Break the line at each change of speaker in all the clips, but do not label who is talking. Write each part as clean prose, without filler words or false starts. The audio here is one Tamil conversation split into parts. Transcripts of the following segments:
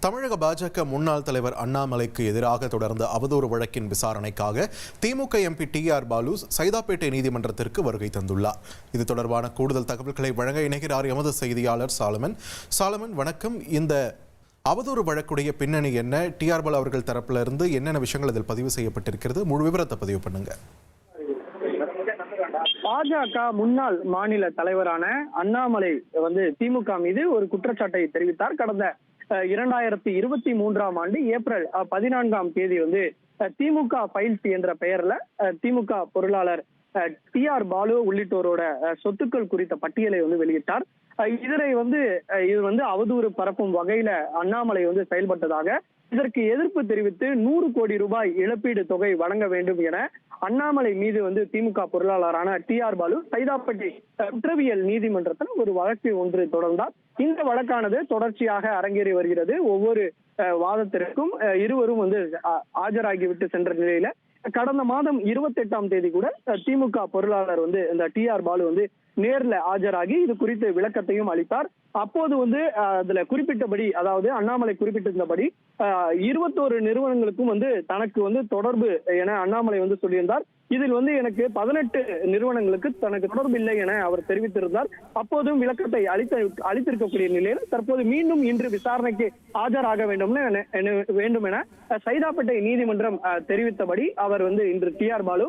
தமிழக பாஜக முன்னாள் தலைவர் அண்ணாமலைக்கு எதிராக தொடர்ந்த அவதூறு வழக்கின் விசாரணைக்காக திமுக எம்பி டி.ஆர். பாலு சைதாப்பேட்டை நீதிமன்றத்திற்கு வருகை தந்துள்ளார். இது தொடர்பான கூடுதல் தகவல்களை வழங்க இணைகிறார் எமது செய்தியாளர் சாலமன். வணக்கம். இந்த அவதூறு வழக்குடைய பின்னணி என்ன? டி.ஆர். பாலு அவர்கள் தரப்பிலிருந்து என்னென்ன விஷயங்கள் இதில் பதிவு செய்யப்பட்டிருக்கிறது? முழு விவரத்தை பதிவு பண்ணுங்க.
பாஜக முன்னாள் மாநில தலைவரான அண்ணாமலை திமுக மீது ஒரு குற்றச்சாட்டை தெரிவித்தார். கடந்த 2023ஆம் ஆண்டு ஏப்ரல் 14ஆம் தேதி திமுக ஃபைல்ஸ் என்ற பெயர்ல திமுக பொருளாளர் டி.ஆர். பாலு உள்ளிட்டோரோட சொத்துக்கள் குறித்த பட்டியலை வெளியிட்டார். இது அவதூறு பரப்பும் வகையில அண்ணாமலை செயல்பட்டதாக, இதற்கு எதிர்ப்பு தெரிவித்து 100 கோடி ரூபாய் இழப்பீடு தொகை வழங்க வேண்டும் என அண்ணாமலை மீது திமுக பொருளாளரான டி.ஆர். பாலு சைதாப்பேட்டை குற்றவியல் நீதிமன்றத்தில் ஒரு வழக்கு ஒன்று தொடர்ந்தார். இந்த வழக்கானது தொடர்ச்சியாக அரங்கேறி வருகிறது. ஒவ்வொரு வாதத்திற்கும் இருவரும் ஆஜராகிவிட்டு சென்ற நிலையில கடந்த மாதம் 28ஆம் தேதி கூட திமுக பொருளாளர் இந்த டி.ஆர். பாலு நேர்ல ஆஜராகி இது குறித்து விளக்கத்தையும் அளித்தார். அப்போது அதுல குறிப்பிட்டபடி, அதாவது அண்ணாமலை குறிப்பிட்டிருந்தபடி 21 நிறுவனங்களுக்கும் தனக்கு தொடர்பு என அண்ணாமலை சொல்லியிருந்தார். இதில் எனக்கு 18 நிறுவனங்களுக்கு தனக்கு தொடர்பு இல்லை என அவர் தெரிவித்திருந்தார். அப்போதும் விளக்கத்தை அளித்திருக்கக்கூடிய நிலையில் தற்போது மீண்டும் இன்று விசாரணைக்கு ஆஜராக வேண்டும் என சைதாப்பேட்டை நீதிமன்றம் தெரிவித்தபடி அவர் இன்று டி.ஆர். பாலு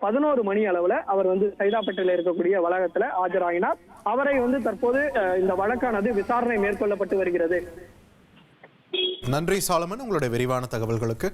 11 மணி அளவுல அவர் சைதாப்பேட்டையில் இருக்கக்கூடிய வளாகத்துல ஆஜராகினார். அவரை தற்போது இந்த வழக்கானது விசாரணை மேற்கொள்ளப்பட்டு வருகிறது.
நன்றி சாலமன், உங்களுடைய விரிவான தகவல்களுக்கு.